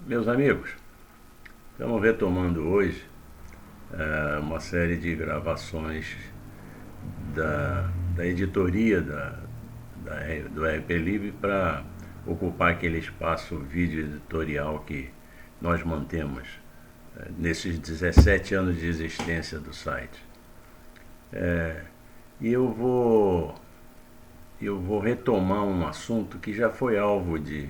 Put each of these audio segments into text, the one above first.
Meus amigos, estamos retomando hoje uma série de gravações da editoria do RP Livre para ocupar aquele espaço vídeo editorial que nós mantemos nesses 17 anos de existência do site. E eu vou retomar um assunto que já foi alvo de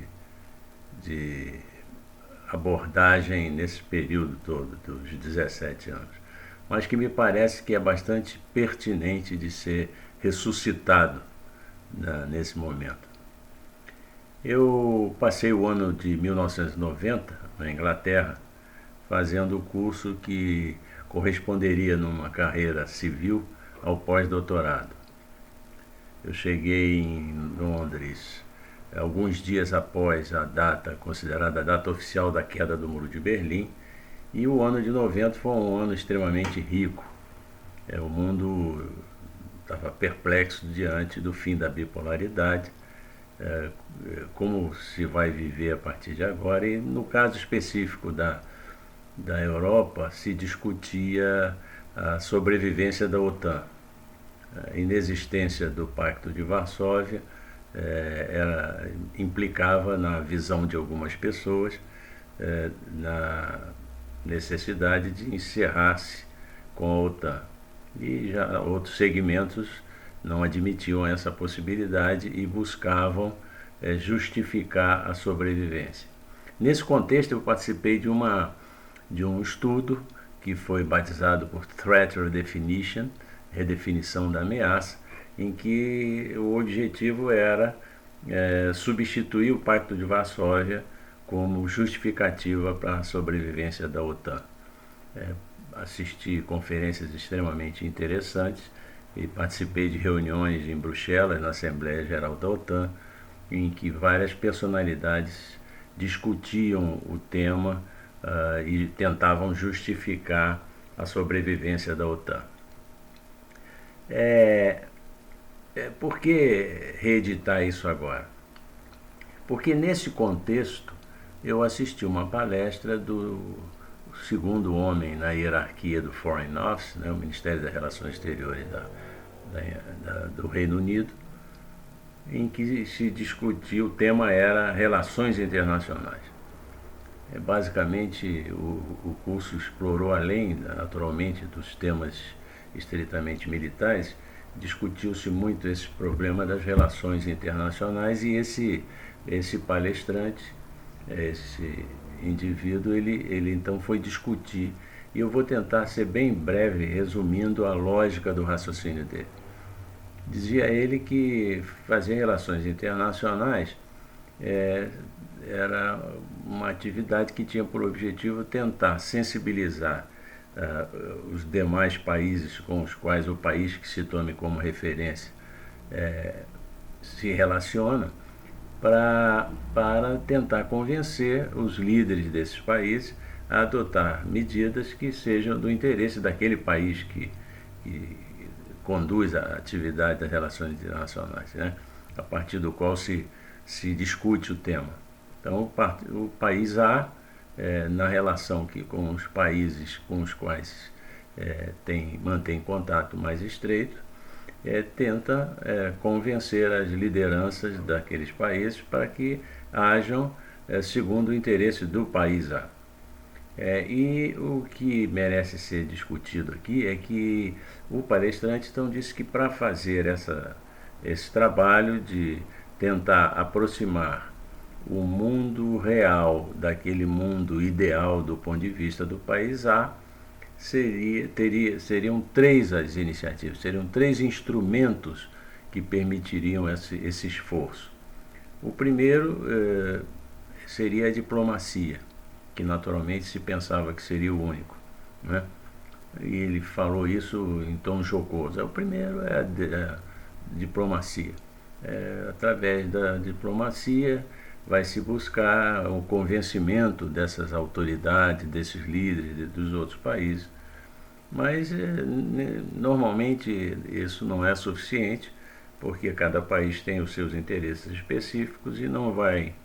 abordagem nesse período todo, dos 17 anos, mas que me parece que é bastante pertinente de ser ressuscitado nesse momento. Eu passei o ano de 1990 na Inglaterra fazendo o curso que corresponderia numa carreira civil ao pós-doutorado. Eu cheguei em Londres alguns dias após a data considerada a data oficial da queda do Muro de Berlim, e o ano de 90 foi um ano extremamente rico. O mundo estava perplexo diante do fim da bipolaridade, como se vai viver a partir de agora, e no caso específico da Europa se discutia a sobrevivência da OTAN. A inexistência do Pacto de Varsóvia implicava, na visão de algumas pessoas, na necessidade de encerrar-se com a OTAN. E já outros segmentos não admitiam essa possibilidade e buscavam justificar a sobrevivência. Nesse contexto, eu participei de um estudo que foi batizado por Threat Redefinition, redefinição da ameaça, em que o objetivo era substituir o Pacto de Varsóvia como justificativa para a sobrevivência da OTAN. Assisti conferências extremamente interessantes e participei de reuniões em Bruxelas, na Assembleia Geral da OTAN, em que várias personalidades discutiam o tema e tentavam justificar a sobrevivência da OTAN. Por que reeditar isso agora? Porque nesse contexto eu assisti uma palestra do segundo homem na hierarquia do Foreign Office, o Ministério das Relações Exteriores do Reino Unido, em que se discutia, o tema era relações internacionais. Basicamente, o curso explorou, além, naturalmente, dos temas estritamente militares, discutiu-se muito esse problema das relações internacionais, e esse palestrante, esse indivíduo, ele então foi discutir, e eu vou tentar ser bem breve, resumindo a lógica do raciocínio dele. Dizia ele que fazer relações internacionais era uma atividade que tinha por objetivo tentar sensibilizar os demais países com os quais o país que se tome como referência se relaciona, para tentar convencer os líderes desses países a adotar medidas que sejam do interesse daquele país que conduz a atividade das relações internacionais, a partir do qual se discute o tema. Então, o país A, na relação com os países com os quais mantém contato mais estreito, tenta convencer as lideranças daqueles países para que ajam segundo o interesse do país A. E o que merece ser discutido aqui é que o palestrante então disse que, para fazer esse trabalho de tentar aproximar o mundo real daquele mundo ideal do ponto de vista do país A, seriam três as iniciativas, seriam três instrumentos que permitiriam esse esforço. O primeiro seria a diplomacia, que naturalmente se pensava que seria o único, E ele falou isso em tom jocoso. O primeiro é a diplomacia. Através da diplomacia vai se buscar o convencimento dessas autoridades, desses líderes dos outros países. Mas normalmente isso não é suficiente, porque cada país tem os seus interesses específicos e não vai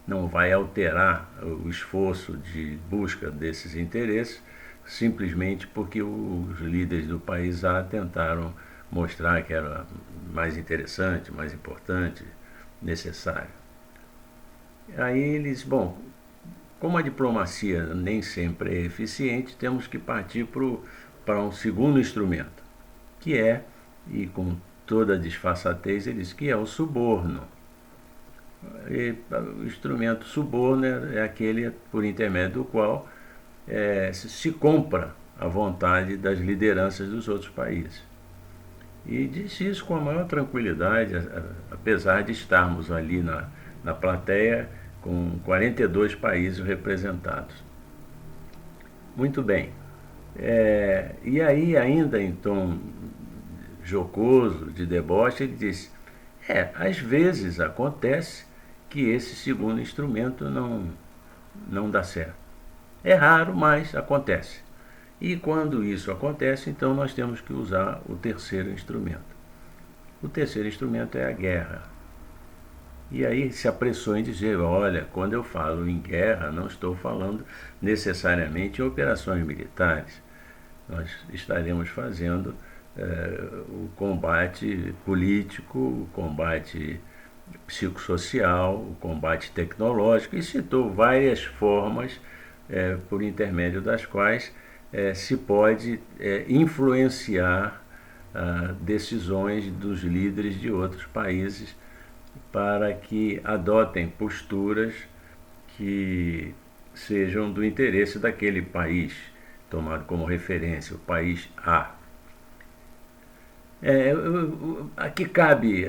não vai alterar o esforço de busca desses interesses, simplesmente porque os líderes do país A tentaram mostrar que era mais interessante, mais importante, necessário. Aí eles, bom, como a diplomacia nem sempre é eficiente, temos que partir para um segundo instrumento, que é, e com toda a disfarçatez, eles que é o suborno. E o instrumento suborno é aquele por intermédio do qual se compra a vontade das lideranças dos outros países. E disse isso com a maior tranquilidade, apesar de estarmos ali na plateia com 42 países representados. Muito bem. E aí, ainda em tom jocoso, de deboche, ele disse: às vezes acontece que esse segundo instrumento não dá certo. É raro, mas acontece. E quando isso acontece, então nós temos que usar o terceiro instrumento. O terceiro instrumento é a guerra. E aí se apressou em dizer: olha, quando eu falo em guerra, não estou falando necessariamente em operações militares. Nós estaremos fazendo o combate político, o combate psicossocial, o combate tecnológico, e citou várias formas por intermédio das quais se pode influenciar decisões dos líderes de outros países para que adotem posturas que sejam do interesse daquele país, tomado como referência, o país A. Aqui cabe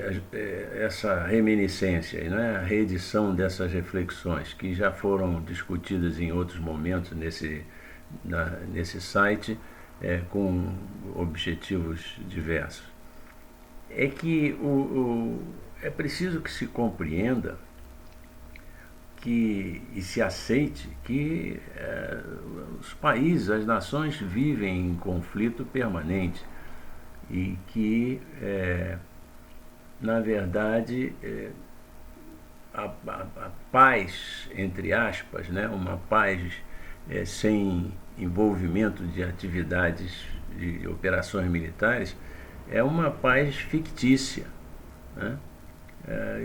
essa reminiscência, né? A reedição dessas reflexões que já foram discutidas em outros momentos nesse site, com objetivos diversos. É que é preciso que se compreenda e se aceite que os países, as nações vivem em conflito permanente e que, na verdade, a paz, entre aspas, né, uma paz sem envolvimento de atividades de operações militares, é uma paz fictícia, né?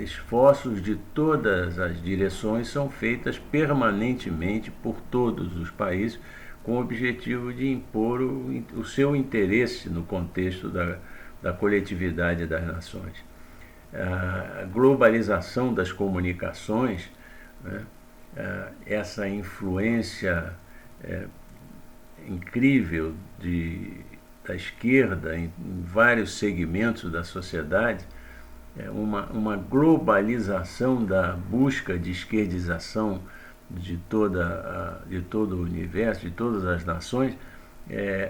Esforços de todas as direções são feitos permanentemente por todos os países com o objetivo de impor o seu interesse no contexto da coletividade das nações. A globalização das comunicações, né, essa influência incrível da esquerda em vários segmentos da sociedade, uma globalização da busca de esquerdização de todo o universo, de todas as nações,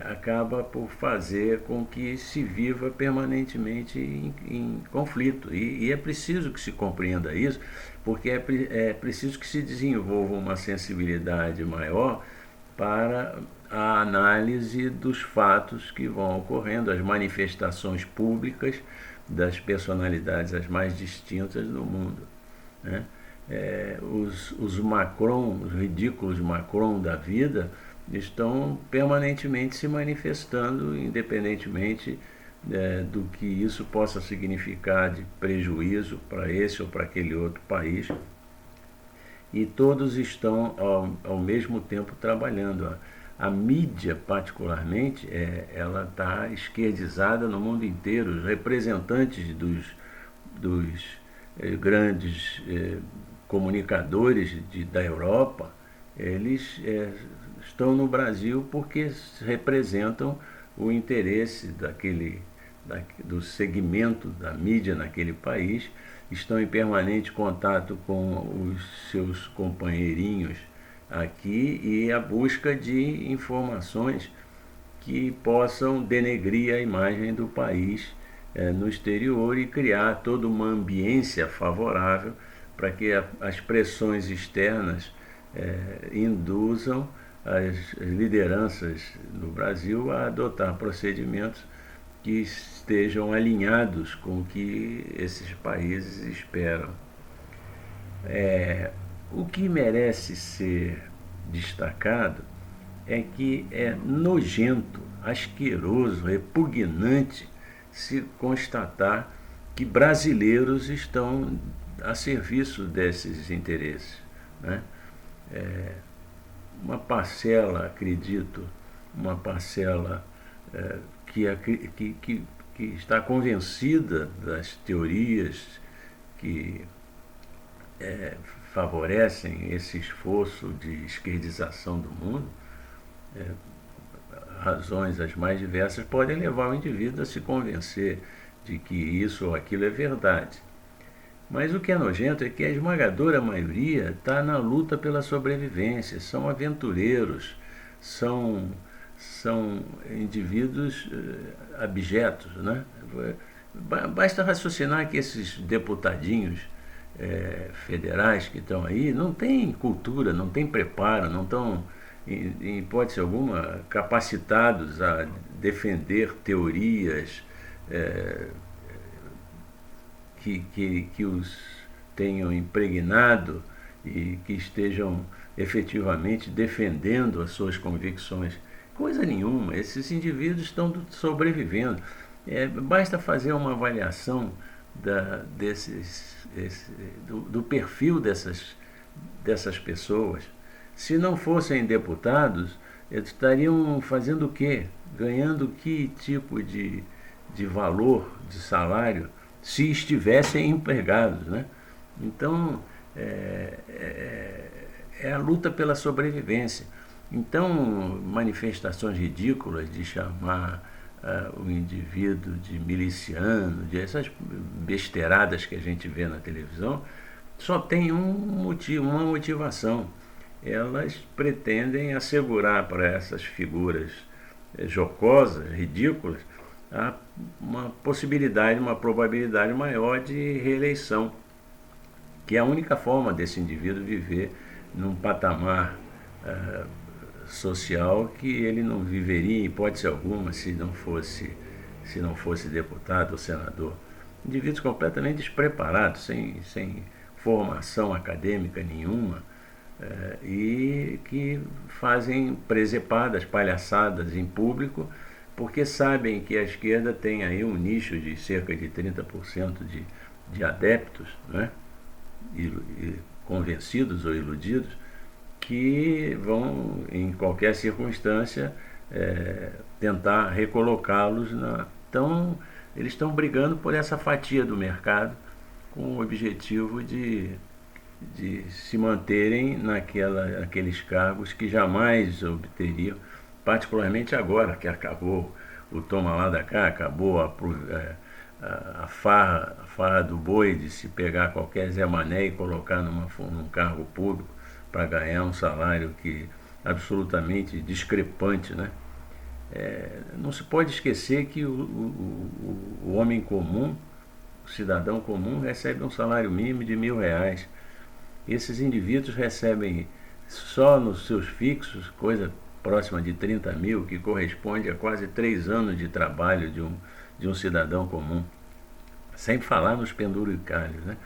acaba por fazer com que se viva permanentemente em conflito. E é preciso que se compreenda isso, porque é preciso que se desenvolva uma sensibilidade maior para a análise dos fatos que vão ocorrendo, as manifestações públicas das personalidades as mais distintas do mundo, né? Os Macron, os ridículos Macron da vida, estão permanentemente se manifestando, independentemente do que isso possa significar de prejuízo para esse ou para aquele outro país, e todos estão ao mesmo tempo trabalhando. A mídia, particularmente, ela está esquerdizada no mundo inteiro. Os representantes dos grandes comunicadores da Europa, eles estão no Brasil porque representam o interesse do segmento da mídia naquele país, estão em permanente contato com os seus companheirinhos aqui e a busca de informações que possam denegrir a imagem do país no exterior e criar toda uma ambiência favorável para que as pressões externas induzam as lideranças no Brasil a adotar procedimentos que estejam alinhados com o que esses países esperam. O que merece ser destacado é que é nojento, asqueroso, repugnante se constatar que brasileiros estão a serviço desses interesses, né? Uma parcela, acredito, uma parcela que está convencida das teorias que favorecem esse esforço de esquerdização do mundo, razões as mais diversas, podem levar o indivíduo a se convencer de que isso ou aquilo é verdade. Mas o que é nojento é que a esmagadora maioria está na luta pela sobrevivência, são aventureiros, são indivíduos abjetos, né? Basta raciocinar que esses deputadinhos federais que estão aí não têm cultura, não têm preparo, não estão, em hipótese alguma, capacitados a defender teorias que os tenham impregnado e que estejam efetivamente defendendo as suas convicções. Coisa nenhuma, esses indivíduos estão sobrevivendo. Basta fazer uma avaliação do perfil dessas pessoas. Se não fossem deputados, eles estariam fazendo o quê? Ganhando que tipo de valor, de salário, se estivessem empregados, né? Então, é a luta pela sobrevivência. Então, manifestações ridículas de chamar o indivíduo de miliciano, de essas besteiradas que a gente vê na televisão, só tem um motivo, uma motivação. Elas pretendem assegurar para essas figuras jocosas, ridículas, uma possibilidade, uma probabilidade maior de reeleição, que é a única forma desse indivíduo viver num patamar social que ele não viveria em hipótese alguma se não fosse deputado ou senador. Indivíduos completamente despreparados, sem formação acadêmica nenhuma, e que fazem presepadas, palhaçadas em público, porque sabem que a esquerda tem aí um nicho de cerca de 30% de adeptos, né? Convencidos ou iludidos, que vão, em qualquer circunstância, tentar recolocá-los na... Então, eles estão brigando por essa fatia do mercado com o objetivo de se manterem naqueles cargos que jamais obteriam, particularmente agora que acabou o toma lá da cá, acabou a farra do boi de se pegar qualquer Zé Mané e colocar num cargo público para ganhar um salário absolutamente discrepante, né? Não se pode esquecer que o homem comum, o cidadão comum, recebe um salário mínimo de R$ 1.000. Esses indivíduos recebem só nos seus fixos coisa próxima de 30 mil, que corresponde a quase 3 anos de trabalho de um cidadão comum, sem falar nos penduricalhos, né?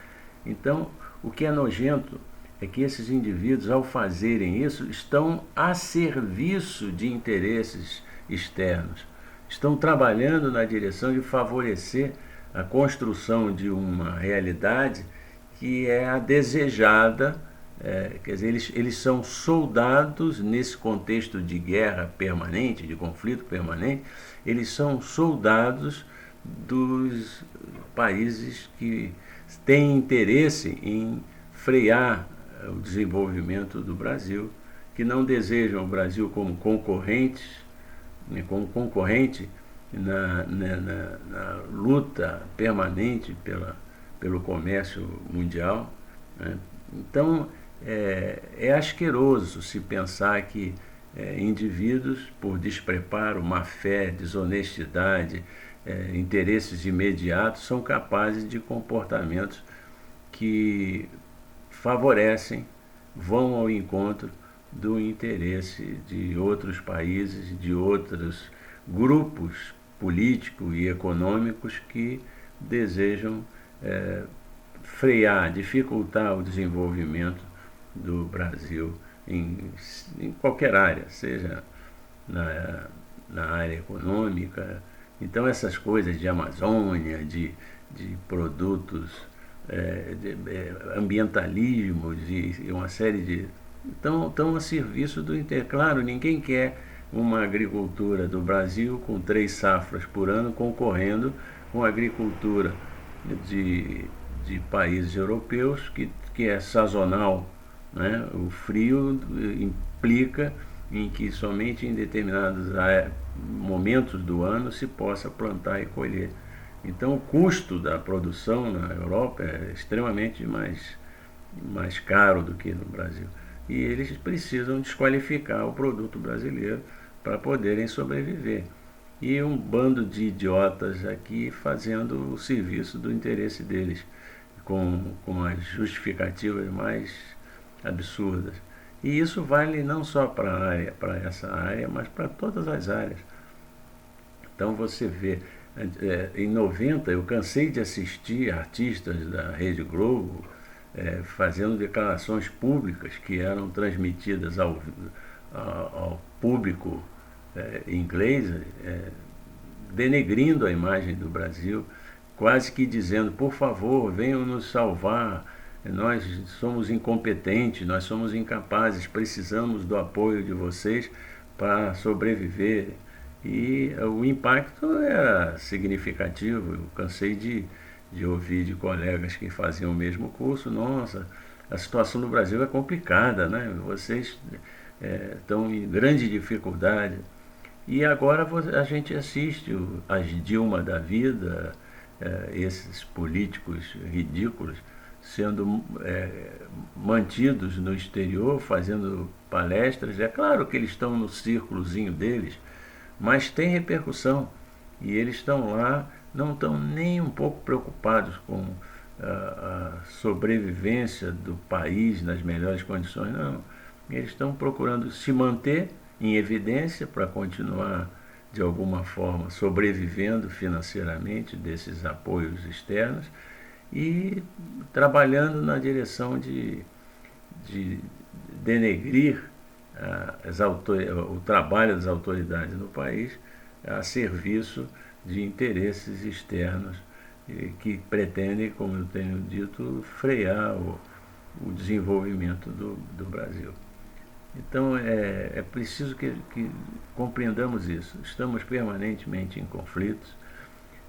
Então, o que é nojento é que esses indivíduos, ao fazerem isso, estão a serviço de interesses externos, estão trabalhando na direção de favorecer a construção de uma realidade que é a desejada. Quer dizer, eles são soldados nesse contexto de guerra permanente, de conflito permanente, eles são soldados dos países que têm interesse em frear o desenvolvimento do Brasil, que não desejam o Brasil como concorrente na luta permanente pelo comércio mundial, né? Então, é asqueroso se pensar que indivíduos, por despreparo, má fé, desonestidade, interesses imediatos, são capazes de comportamentos que favorecem, vão ao encontro do interesse de outros países, de outros grupos políticos e econômicos que desejam frear, dificultar o desenvolvimento do Brasil em qualquer área, seja na área econômica. Então essas coisas de Amazônia, de produtos, ambientalismos e uma série de... estão a serviço do inter. Claro, ninguém quer uma agricultura do Brasil com 3 safras por ano concorrendo com a agricultura de, de países europeus que é sazonal, né? O frio implica em que somente em determinados momentos do ano se possa plantar e colher. Então o custo da produção na Europa é extremamente mais caro do que no Brasil. E eles precisam desqualificar o produto brasileiro para poderem sobreviver. E um bando de idiotas aqui fazendo o serviço do interesse deles, com as justificativas mais absurdas. E isso vale não só para essa área, mas para todas as áreas. Então você vê, em 90 eu cansei de assistir artistas da Rede Globo fazendo declarações públicas que eram transmitidas ao público inglês, denegrindo a imagem do Brasil, quase que dizendo, por favor, venham nos salvar, nós somos incompetentes, nós somos incapazes, precisamos do apoio de vocês para sobreviver. E o impacto era significativo. Eu cansei de ouvir de colegas que faziam o mesmo curso: nossa, a situação no Brasil é complicada, né? Vocês estão em grande dificuldade. E agora a gente assiste as Dilma da vida, esses políticos ridículos, sendo mantidos no exterior, fazendo palestras. É claro que eles estão no círculozinho deles, mas tem repercussão. E eles estão lá, não estão nem um pouco preocupados com a sobrevivência do país nas melhores condições, não. Eles estão procurando se manter em evidência para continuar, de alguma forma, sobrevivendo financeiramente desses apoios externos e trabalhando na direção de denegrir o trabalho das autoridades no país a serviço de interesses externos que pretendem, como eu tenho dito, frear o desenvolvimento do Brasil. Então é preciso que compreendamos isso. Estamos permanentemente em conflitos.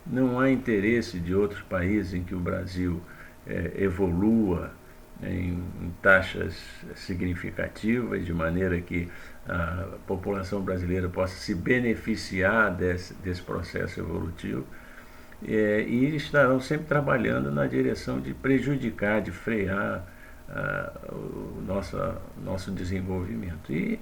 Não há interesse de outros países em que o Brasil evolua em taxas significativas, de maneira que a população brasileira possa se beneficiar desse processo evolutivo, e estarão sempre trabalhando na direção de prejudicar, de frear o nosso desenvolvimento. E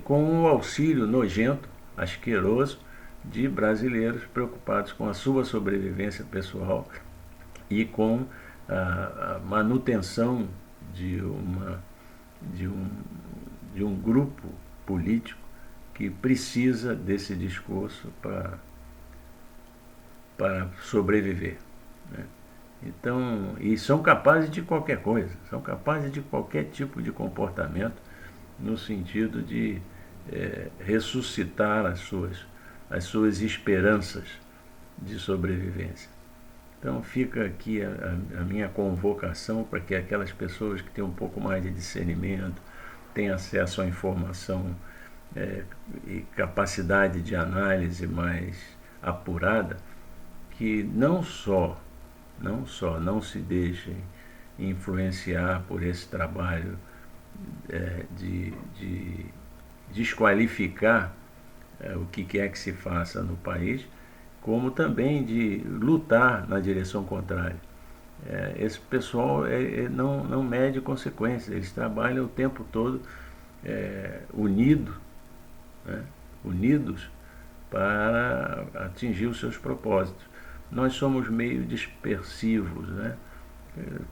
com o auxílio nojento, asqueroso, de brasileiros preocupados com a sua sobrevivência pessoal e com a manutenção de um grupo político que precisa desse discurso para sobreviver, né? Então, e são capazes de qualquer coisa, são capazes de qualquer tipo de comportamento no sentido de ressuscitar as suas esperanças de sobrevivência. Então fica aqui a minha convocação para que aquelas pessoas que têm um pouco mais de discernimento, têm acesso à informação e capacidade de análise mais apurada, que não se deixem influenciar por esse trabalho de desqualificar o que quer que se faça no país, como também de lutar na direção contrária. Esse pessoal não mede consequências, eles trabalham o tempo todo unidos para atingir os seus propósitos. Nós somos meio dispersivos, né?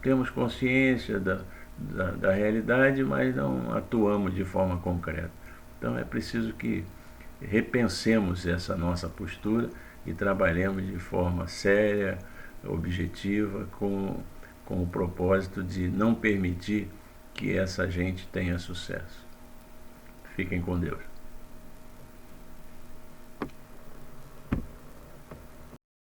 Temos consciência da realidade, mas não atuamos de forma concreta. Então é preciso que repensemos essa nossa postura e trabalhemos de forma séria, objetiva, com o propósito de não permitir que essa gente tenha sucesso. Fiquem com Deus.